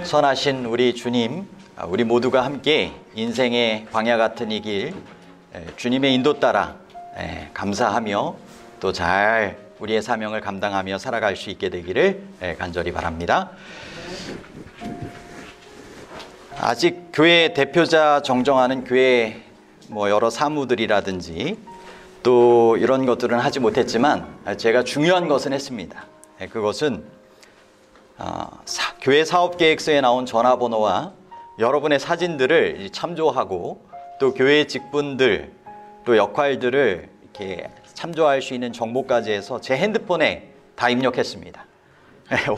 선하신 우리 주님, 우리 모두가 함께 인생의 광야 같은 이 길 주님의 인도 따라 감사하며 또 잘 우리의 사명을 감당하며 살아갈 수 있게 되기를 간절히 바랍니다. 아직 교회 대표자 정정하는 교회 여러 사무들이라든지 또 이런 것들은 하지 못했지만 제가 중요한 것은 했습니다. 그것은 교회 사업계획서에 나온 전화번호와 여러분의 사진들을 참조하고 또 교회 직분들 또 역할들을 이렇게 참조할 수 있는 정보까지 해서 제 핸드폰에 다 입력했습니다.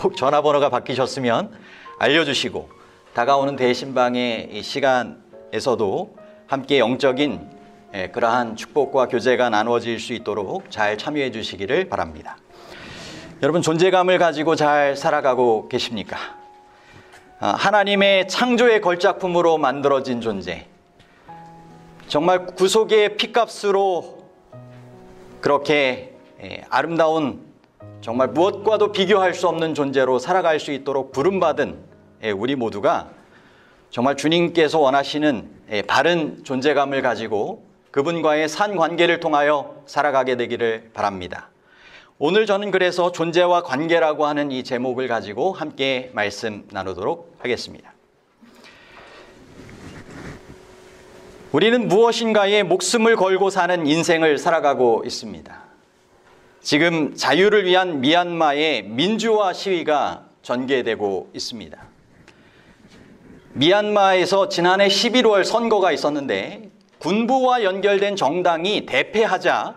혹 전화번호가 바뀌셨으면 알려주시고 다가오는 대신방의 이 시간에서도 함께 영적인 그러한 축복과 교제가 나누어질 수 있도록 잘 참여해 주시기를 바랍니다. 여러분, 존재감을 가지고 잘 살아가고 계십니까? 하나님의 창조의 걸작품으로 만들어진 존재, 정말 구속의 피값으로 그렇게 아름다운, 정말 무엇과도 비교할 수 없는 존재로 살아갈 수 있도록 부름받은 우리 모두가 정말 주님께서 원하시는 바른 존재감을 가지고 그분과의 산 관계를 통하여 살아가게 되기를 바랍니다. 오늘 저는 그래서 존재와 관계라고 하는 이 제목을 가지고 함께 말씀 나누도록 하겠습니다. 우리는 무엇인가에 목숨을 걸고 사는 인생을 살아가고 있습니다. 지금 자유를 위한 미얀마의 민주화 시위가 전개되고 있습니다. 미얀마에서 지난해 11월 선거가 있었는데 군부와 연결된 정당이 대패하자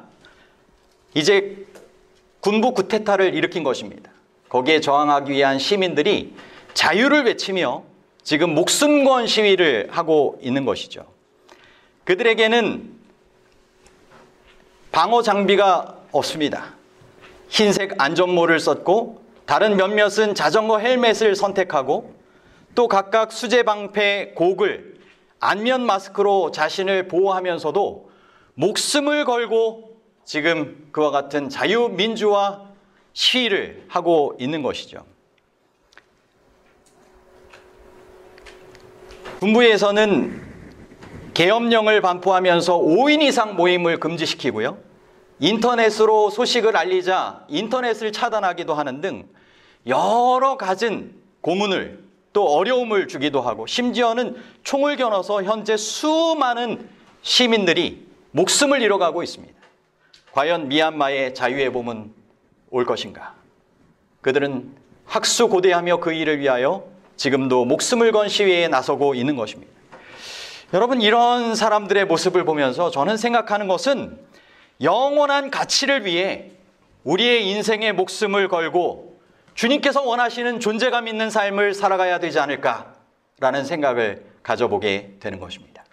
이제 군부 쿠데타를 일으킨 것입니다. 거기에 저항하기 위한 시민들이 자유를 외치며 지금 목숨 건 시위를 하고 있는 것이죠. 그들에게는 방어 장비가 없습니다. 흰색 안전모를 썼고 다른 몇몇은 자전거 헬멧을 선택하고 또 각각 수제방패, 고글, 안면 마스크로 자신을 보호하면서도 목숨을 걸고 지금 그와 같은 자유민주화 시위를 하고 있는 것이죠. 군부에서는 계엄령을 반포하면서 5인 이상 모임을 금지시키고요. 인터넷으로 소식을 알리자 인터넷을 차단하기도 하는 등 여러 갖은 고문을 또 어려움을 주기도 하고 심지어는 총을 겨눠서 현재 수많은 시민들이 목숨을 잃어가고 있습니다. 과연 미얀마의 자유의 봄은 올 것인가? 그들은 학수고대하며 그 일을 위하여 지금도 목숨을 건 시위에 나서고 있는 것입니다. 여러분, 이런 사람들의 모습을 보면서 저는 생각하는 것은 영원한 가치를 위해 우리의 인생의 목숨을 걸고 주님께서 원하시는 존재감 있는 삶을 살아가야 되지 않을까라는 생각을 가져보게 되는 것입니다.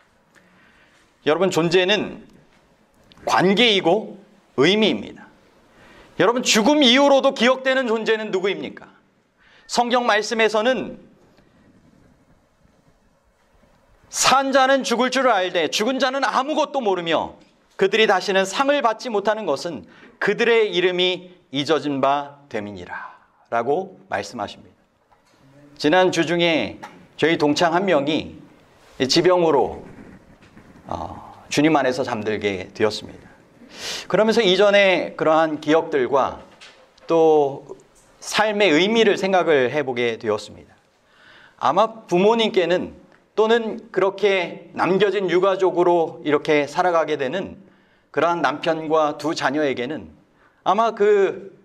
여러분, 존재는 관계이고 의미입니다. 여러분, 죽음 이후로도 기억되는 존재는 누구입니까? 성경 말씀에서는 산 자는 죽을 줄을 알되 죽은 자는 아무것도 모르며 그들이 다시는 상을 받지 못하는 것은 그들의 이름이 잊어진 바 됨이니라 라고 말씀하십니다. 지난 주 중에 저희 동창 한 명이 지병으로 주님 안에서 잠들게 되었습니다. 그러면서 이전에 그러한 기억들과 또 삶의 의미를 생각을 해보게 되었습니다. 아마 부모님께는 또는 그렇게 남겨진 유가족으로 이렇게 살아가게 되는 그러한 남편과 두 자녀에게는 아마 그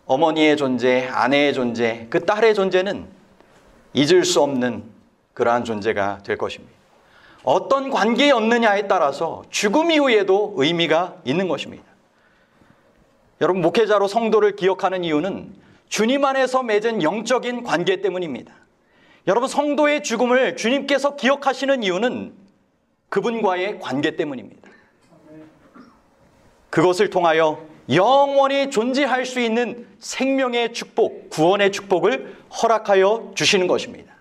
어머니의 존재, 아내의 존재, 그 딸의 존재는 잊을 수 없는 그러한 존재가 될 것입니다. 어떤 관계였느냐에 따라서 죽음 이후에도 의미가 있는 것입니다. 여러분, 목회자로 성도를 기억하는 이유는 주님 안에서 맺은 영적인 관계 때문입니다. 여러분, 성도의 죽음을 주님께서 기억하시는 이유는 그분과의 관계 때문입니다. 그것을 통하여 영원히 존재할 수 있는 생명의 축복, 구원의 축복을 허락하여 주시는 것입니다.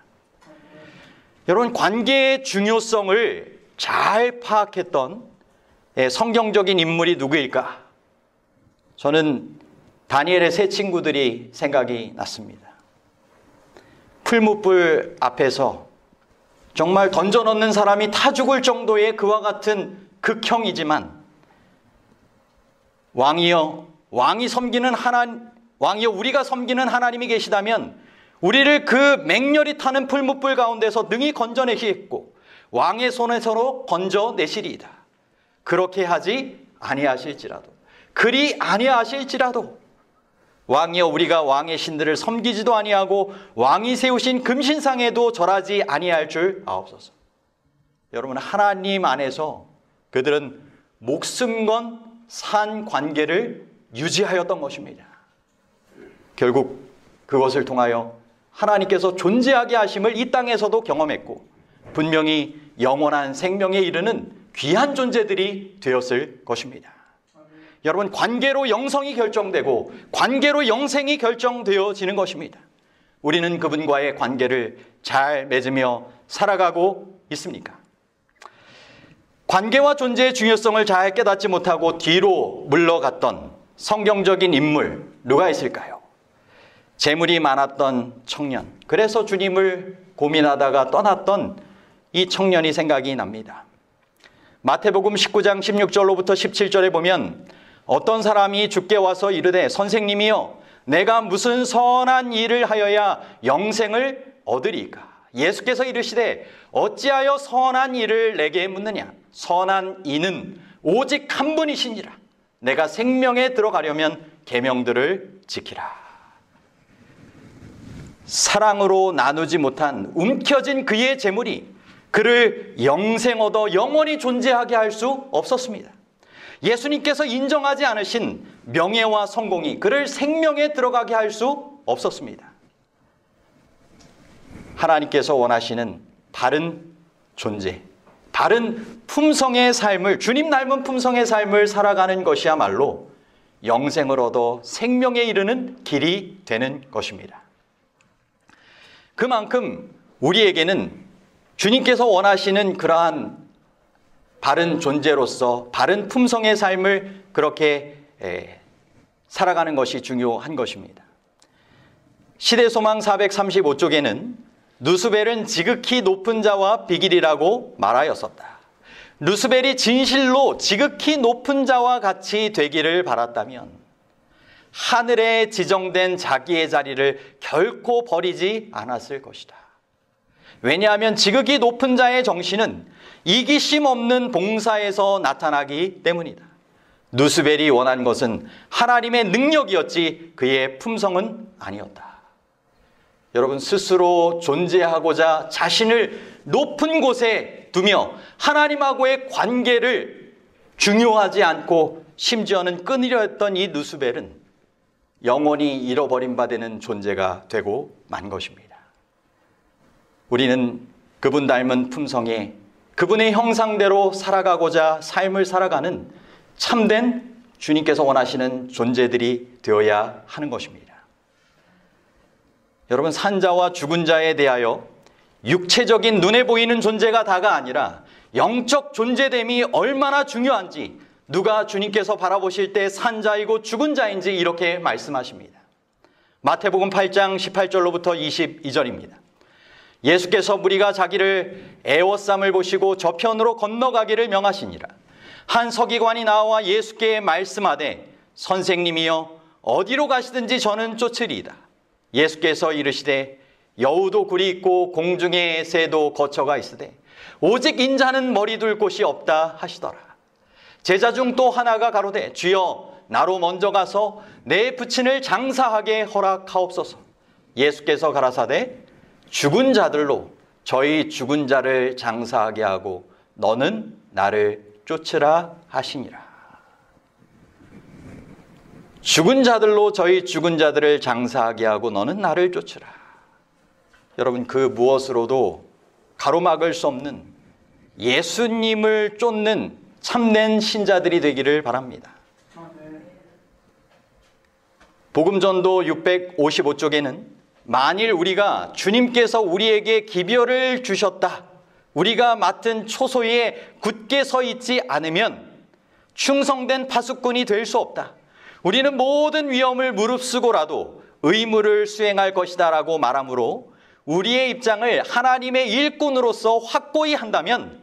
여러분, 관계의 중요성을 잘 파악했던 성경적인 인물이 누구일까? 저는 다니엘의 세 친구들이 생각이 났습니다. 풀무불 앞에서 정말 던져넣는 사람이 타 죽을 정도의 그와 같은 극형이지만 왕이여 우리가 섬기는 하나님이 계시다면 우리를 그 맹렬히 타는 풀무불 가운데서 능히 건져내시겠고 왕의 손에서로 건져내시리이다. 그렇게 하지 아니하실지라도, 그리 아니하실지라도 왕이여 우리가 왕의 신들을 섬기지도 아니하고 왕이 세우신 금신상에도 절하지 아니할 줄 아옵소서. 여러분, 하나님 안에서 그들은 목숨 건 산 관계를 유지하였던 것입니다. 결국 그것을 통하여 하나님께서 존재하게 하심을 이 땅에서도 경험했고 분명히 영원한 생명에 이르는 귀한 존재들이 되었을 것입니다. 여러분, 관계로 영성이 결정되고 관계로 영생이 결정되어지는 것입니다. 우리는 그분과의 관계를 잘 맺으며 살아가고 있습니까? 관계와 존재의 중요성을 잘 깨닫지 못하고 뒤로 물러갔던 성경적인 인물 누가 있을까요? 재물이 많았던 청년, 그래서 주님을 고민하다가 떠났던 이 청년이 생각이 납니다. 마태복음 19장 16절로부터 17절에 보면 어떤 사람이 주께 와서 이르되 선생님이여 내가 무슨 선한 일을 하여야 영생을 얻으리까? 예수께서 이르시되 어찌하여 선한 일을 내게 묻느냐? 선한 이는 오직 한 분이시니라. 내가 생명에 들어가려면 계명들을 지키라. 사랑으로 나누지 못한 움켜진 그의 재물이 그를 영생 얻어 영원히 존재하게 할 수 없었습니다. 예수님께서 인정하지 않으신 명예와 성공이 그를 생명에 들어가게 할 수 없었습니다. 하나님께서 원하시는 바른 존재, 바른 품성의 삶을, 주님 닮은 품성의 삶을 살아가는 것이야말로 영생을 얻어 생명에 이르는 길이 되는 것입니다. 그만큼 우리에게는 주님께서 원하시는 그러한 바른 존재로서 바른 품성의 삶을 그렇게 살아가는 것이 중요한 것입니다. 시대소망 435쪽에는 누스벨은 지극히 높은 자와 비길이라고 말하였었다. 누스벨이 진실로 지극히 높은 자와 같이 되기를 바랐다면 하늘에 지정된 자기의 자리를 결코 버리지 않았을 것이다. 왜냐하면 지극히 높은 자의 정신은 이기심 없는 봉사에서 나타나기 때문이다. 누스벨이 원한 것은 하나님의 능력이었지 그의 품성은 아니었다. 여러분, 스스로 존재하고자 자신을 높은 곳에 두며 하나님하고의 관계를 중요하지 않고 심지어는 끊으려 했던 이 누스벨은 영원히 잃어버린 바 되는 존재가 되고 만 것입니다. 우리는 그분 닮은 품성에 그분의 형상대로 살아가고자 삶을 살아가는 참된 주님께서 원하시는 존재들이 되어야 하는 것입니다. 여러분, 산자와 죽은 자에 대하여 육체적인 눈에 보이는 존재가 다가 아니라 영적 존재됨이 얼마나 중요한지 누가 주님께서 바라보실 때 산자이고 죽은 자인지 이렇게 말씀하십니다. 마태복음 8장 18절로부터 22절입니다. 예수께서 무리가 자기를 애워쌈을 보시고 저편으로 건너가기를 명하시니라. 한 서기관이 나와 예수께 말씀하되 선생님이여 어디로 가시든지 저는 쫓으리이다. 예수께서 이르시되 여우도 굴이 있고 공중의 새도 거처가 있으되 오직 인자는 머리 둘 곳이 없다 하시더라. 제자 중 또 하나가 가로되 주여 나로 먼저 가서 내 부친을 장사하게 허락하옵소서. 예수께서 가라사대 죽은 자들로 저희 죽은 자를 장사하게 하고 너는 나를 쫓으라 하시니라. 죽은 자들로 저희 죽은 자들을 장사하게 하고 너는 나를 쫓으라. 여러분, 그 무엇으로도 가로막을 수 없는 예수님을 쫓는 참된 신자들이 되기를 바랍니다. 복음전도 655쪽에는 만일 우리가 주님께서 우리에게 기별을 주셨다, 우리가 맡은 초소에 굳게 서 있지 않으면 충성된 파수꾼이 될 수 없다. 우리는 모든 위험을 무릅쓰고라도 의무를 수행할 것이다 라고 말하므로 우리의 입장을 하나님의 일꾼으로서 확고히 한다면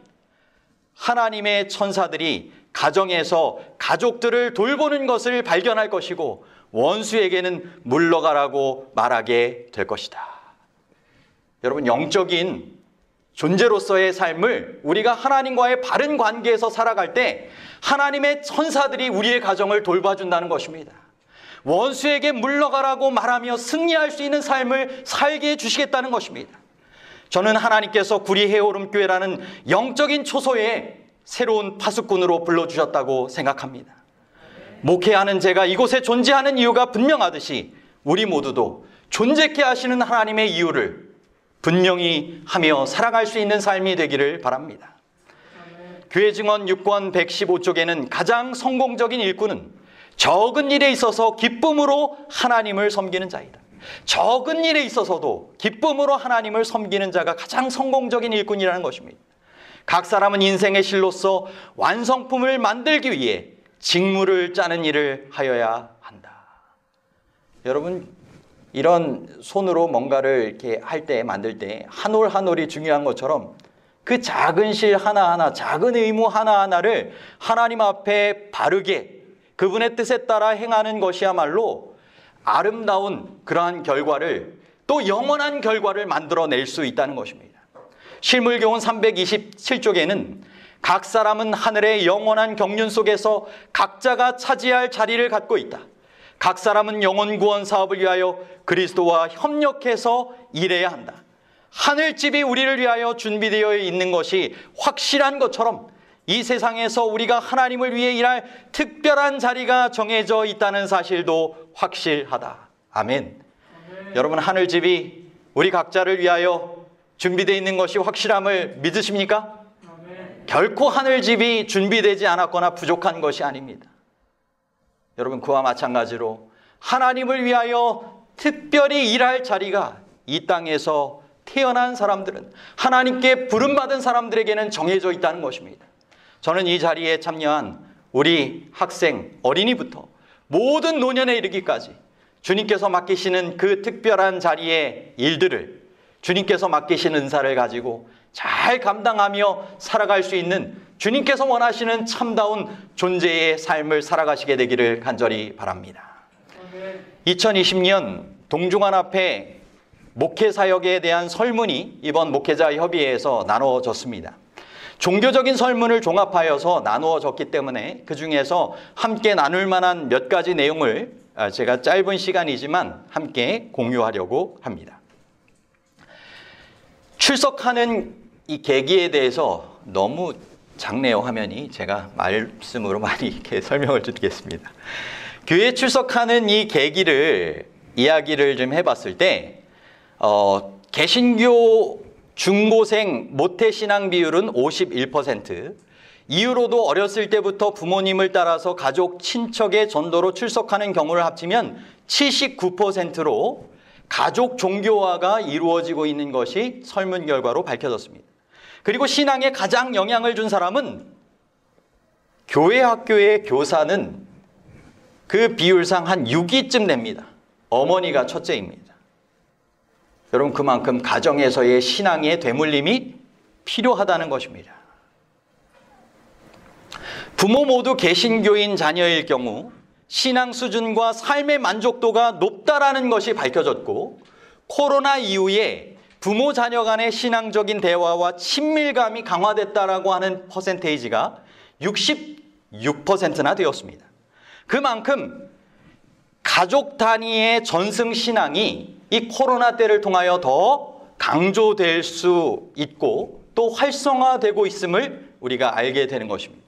하나님의 천사들이 가정에서 가족들을 돌보는 것을 발견할 것이고 원수에게는 물러가라고 말하게 될 것이다. 여러분, 영적인 존재로서의 삶을 우리가 하나님과의 바른 관계에서 살아갈 때 하나님의 천사들이 우리의 가정을 돌봐준다는 것입니다. 원수에게 물러가라고 말하며 승리할 수 있는 삶을 살게 해주시겠다는 것입니다. 저는 하나님께서 구리 해오름교회라는 영적인 초소에 새로운 파수꾼으로 불러주셨다고 생각합니다. 목회하는 제가 이곳에 존재하는 이유가 분명하듯이 우리 모두도 존재케 하시는 하나님의 이유를 분명히 하며 살아갈 수 있는 삶이 되기를 바랍니다. 교회 증언 6권 115쪽에는 가장 성공적인 일꾼은 적은 일에 있어서 기쁨으로 하나님을 섬기는 자이다. 적은 일에 있어서도 기쁨으로 하나님을 섬기는 자가 가장 성공적인 일꾼이라는 것입니다. 각 사람은 인생의 실로서 완성품을 만들기 위해 직무를 짜는 일을 하여야 한다. 여러분, 이런 손으로 뭔가를 이렇게 할 때, 만들 때 한 올 한 올이 중요한 것처럼 그 작은 실 하나하나, 작은 의무 하나하나를 하나님 앞에 바르게 그분의 뜻에 따라 행하는 것이야말로 아름다운 그러한 결과를, 또 영원한 결과를 만들어낼 수 있다는 것입니다. 실물교훈 327쪽에는 각 사람은 하늘의 영원한 경륜 속에서 각자가 차지할 자리를 갖고 있다. 각 사람은 영혼 구원 사업을 위하여 그리스도와 협력해서 일해야 한다. 하늘집이 우리를 위하여 준비되어 있는 것이 확실한 것처럼 이 세상에서 우리가 하나님을 위해 일할 특별한 자리가 정해져 있다는 사실도 확실하다. 아멘. 여러분, 하늘집이 우리 각자를 위하여 준비되어 있는 것이 확실함을 믿으십니까? 결코 하늘집이 준비되지 않았거나 부족한 것이 아닙니다. 여러분, 그와 마찬가지로 하나님을 위하여 특별히 일할 자리가 이 땅에서 태어난 사람들은, 하나님께 부름받은 사람들에게는 정해져 있다는 것입니다. 저는 이 자리에 참여한 우리 학생, 어린이부터 모든 노년에 이르기까지 주님께서 맡기시는 그 특별한 자리의 일들을, 주님께서 맡기신 은사를 가지고 잘 감당하며 살아갈 수 있는 주님께서 원하시는 참다운 존재의 삶을 살아가시게 되기를 간절히 바랍니다. 2020년 동중한 앞에 목회사역에 대한 설문이 이번 목회자협의회에서 나누어졌습니다. 종교적인 설문을 종합하여서 나누어졌기 때문에 그 중에서 함께 나눌 만한 몇 가지 내용을 제가 짧은 시간이지만 함께 공유하려고 합니다. 출석하는 이 계기에 대해서 너무 작네요, 화면이. 제가 말씀으로 많이 이렇게 설명을 드리겠습니다. 교회에 출석하는 이 계기를 이야기를 좀 해봤을 때 개신교 중고생 모태신앙 비율은 51%, 이후로도 어렸을 때부터 부모님을 따라서 가족, 친척의 전도로 출석하는 경우를 합치면 79%로 가족 종교화가 이루어지고 있는 것이 설문 결과로 밝혀졌습니다. 그리고 신앙에 가장 영향을 준 사람은 교회 학교의 교사는 그 비율상 한 6위쯤 됩니다. 어머니가 첫째입니다. 여러분, 그만큼 가정에서의 신앙의 되물림이 필요하다는 것입니다. 부모 모두 개신교인 자녀일 경우 신앙 수준과 삶의 만족도가 높다라는 것이 밝혀졌고, 코로나 이후에 부모 자녀 간의 신앙적인 대화와 친밀감이 강화됐다라고 하는 퍼센테이지가 66%나 되었습니다. 그만큼 가족 단위의 전승 신앙이 이 코로나 때를 통하여 더 강조될 수 있고 또 활성화되고 있음을 우리가 알게 되는 것입니다.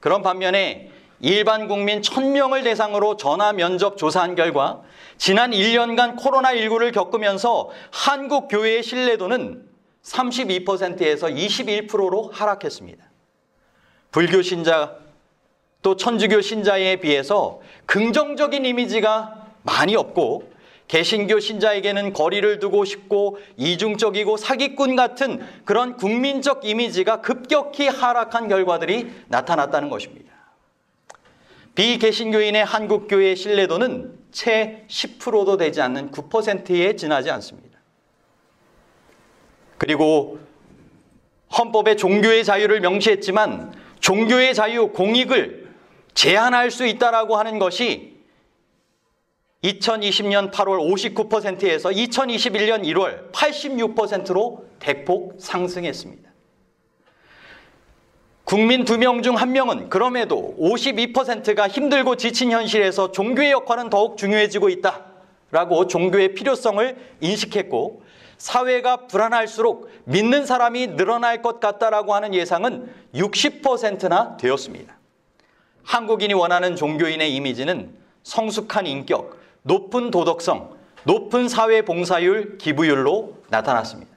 그런 반면에 일반 국민 1000명을 대상으로 전화 면접 조사한 결과 지난 1년간 코로나19를 겪으면서 한국 교회의 신뢰도는 32%에서 21%로 하락했습니다. 불교 신자 또 천주교 신자에 비해서 긍정적인 이미지가 많이 없고, 개신교 신자에게는 거리를 두고 싶고 이중적이고 사기꾼 같은 그런 국민적 이미지가 급격히 하락한 결과들이 나타났다는 것입니다. 비개신교인의 한국교회의 신뢰도는 채 10%도 되지 않는 9%에 지나지 않습니다. 그리고 헌법에 종교의 자유를 명시했지만 종교의 자유, 공익을 제한할 수 있다라고 하는 것이 2020년 8월 59%에서 2021년 1월 86%로 대폭 상승했습니다. 국민 2명 중 1명은 그럼에도 52%가 힘들고 지친 현실에서 종교의 역할은 더욱 중요해지고 있다라고 종교의 필요성을 인식했고, 사회가 불안할수록 믿는 사람이 늘어날 것 같다라고 하는 예상은 60%나 되었습니다. 한국인이 원하는 종교인의 이미지는 성숙한 인격, 높은 도덕성, 높은 사회 봉사율, 기부율로 나타났습니다.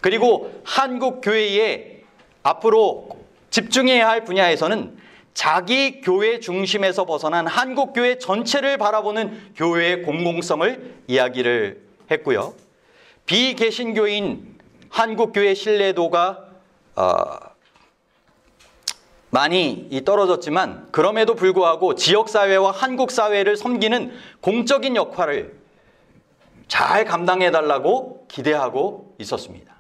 그리고 한국 교회에 앞으로 집중해야 할 분야에서는 자기 교회 중심에서 벗어난 한국 교회 전체를 바라보는 교회의 공공성을 이야기를 했고요. 비개신교인 한국 교회 신뢰도가 많이 떨어졌지만 그럼에도 불구하고 지역사회와 한국 사회를 섬기는 공적인 역할을 잘 감당해달라고 기대하고 있었습니다.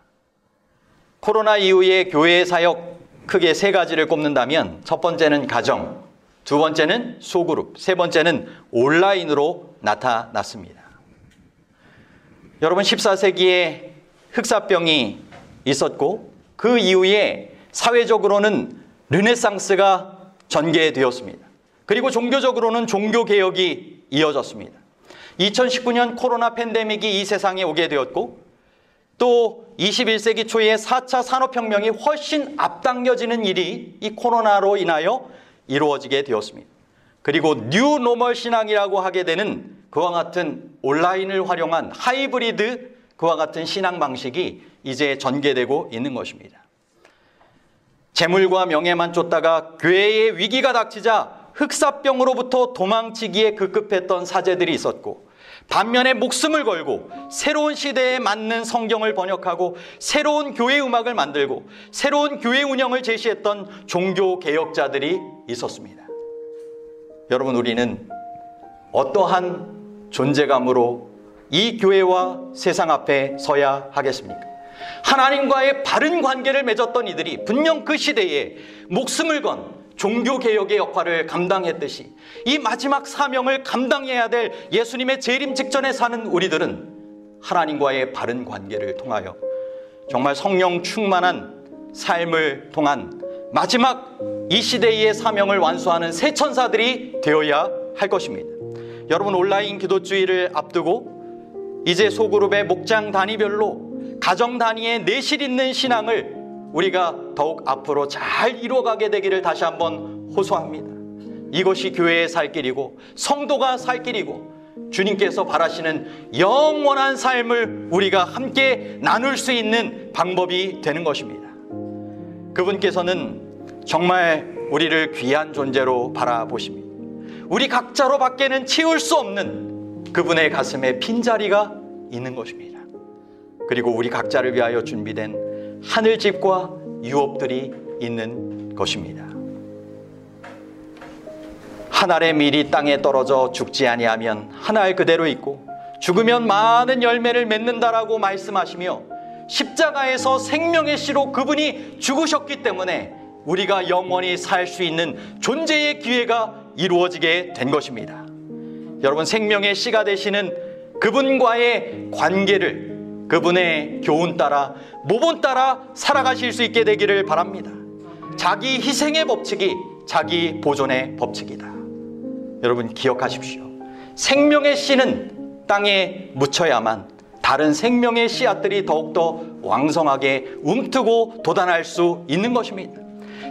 코로나 이후에 교회 사역 크게 3가지를 꼽는다면 첫 번째는 가정, 두 번째는 소그룹, 세 번째는 온라인으로 나타났습니다. 여러분, 14세기에 흑사병이 있었고 그 이후에 사회적으로는 르네상스가 전개되었습니다. 그리고 종교적으로는 종교개혁이 이어졌습니다. 2019년 코로나 팬데믹이 이 세상에 오게 되었고, 또 21세기 초에 4차 산업혁명이 훨씬 앞당겨지는 일이 이 코로나로 인하여 이루어지게 되었습니다. 그리고 뉴 노멀 신앙이라고 하게 되는 그와 같은 온라인을 활용한 하이브리드, 그와 같은 신앙 방식이 이제 전개되고 있는 것입니다. 재물과 명예만 쫓다가 교회의 위기가 닥치자 흑사병으로부터 도망치기에 급급했던 사제들이 있었고, 반면에 목숨을 걸고 새로운 시대에 맞는 성경을 번역하고 새로운 교회 음악을 만들고 새로운 교회 운영을 제시했던 종교 개혁자들이 있었습니다. 여러분, 우리는 어떠한 존재감으로 이 교회와 세상 앞에 서야 하겠습니까? 하나님과의 바른 관계를 맺었던 이들이 분명 그 시대에 목숨을 건 종교개혁의 역할을 감당했듯이 이 마지막 사명을 감당해야 될 예수님의 재림 직전에 사는 우리들은 하나님과의 바른 관계를 통하여 정말 성령 충만한 삶을 통한 마지막 이 시대의 사명을 완수하는 새 천사들이 되어야 할 것입니다. 여러분, 온라인 기도주의를 앞두고 이제 소그룹의 목장 단위별로 가정 단위의 내실 있는 신앙을 우리가 더욱 앞으로 잘 이루어가게 되기를 다시 한번 호소합니다. 이것이 교회의 살 길이고 성도가 살 길이고 주님께서 바라시는 영원한 삶을 우리가 함께 나눌 수 있는 방법이 되는 것입니다. 그분께서는 정말 우리를 귀한 존재로 바라보십니다. 우리 각자로 밖에는 채울 수 없는 그분의 가슴에 빈자리가 있는 것입니다. 그리고 우리 각자를 위하여 준비된 하늘집과 유업들이 있는 것입니다. 한 알의 밀이 땅에 떨어져 죽지 아니하면 한 알 그대로 있고 죽으면 많은 열매를 맺는다라고 말씀하시며, 십자가에서 생명의 씨로 그분이 죽으셨기 때문에 우리가 영원히 살 수 있는 존재의 기회가 이루어지게 된 것입니다. 여러분, 생명의 씨가 되시는 그분과의 관계를 그분의 교훈 따라, 모본 따라 살아가실 수 있게 되기를 바랍니다. 자기 희생의 법칙이 자기 보존의 법칙이다. 여러분, 기억하십시오. 생명의 씨는 땅에 묻혀야만 다른 생명의 씨앗들이 더욱더 왕성하게 움트고 돋아날 수 있는 것입니다.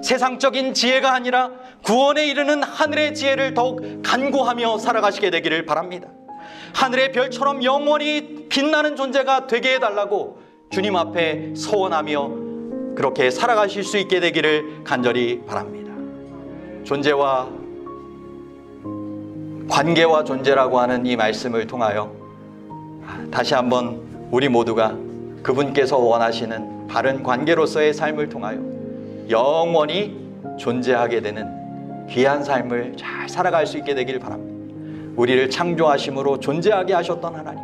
세상적인 지혜가 아니라 구원에 이르는 하늘의 지혜를 더욱 간구하며 살아가시게 되기를 바랍니다. 하늘의 별처럼 영원히 빛나는 존재가 되게 해달라고 주님 앞에 서원하며 그렇게 살아가실 수 있게 되기를 간절히 바랍니다. 존재와 관계와 존재라고 하는 이 말씀을 통하여 다시 한번 우리 모두가 그분께서 원하시는 바른 관계로서의 삶을 통하여 영원히 존재하게 되는 귀한 삶을 잘 살아갈 수 있게 되기를 바랍니다. 우리를 창조하심으로 존재하게 하셨던 하나님,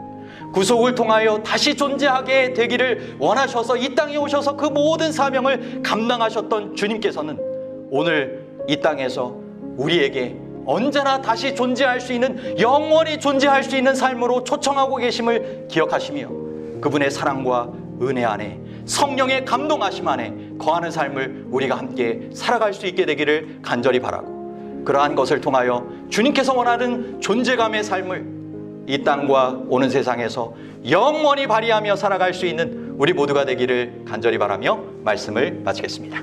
구속을 통하여 다시 존재하게 되기를 원하셔서 이 땅에 오셔서 그 모든 사명을 감당하셨던 주님께서는 오늘 이 땅에서 우리에게 언제나 다시 존재할 수 있는, 영원히 존재할 수 있는 삶으로 초청하고 계심을 기억하시며 그분의 사랑과 은혜 안에, 성령의 감동하심 안에 거하는 삶을 우리가 함께 살아갈 수 있게 되기를 간절히 바라고, 그러한 것을 통하여 주님께서 원하는 존재감의 삶을 이 땅과 오는 세상에서 영원히 발휘하며 살아갈 수 있는 우리 모두가 되기를 간절히 바라며 말씀을 마치겠습니다.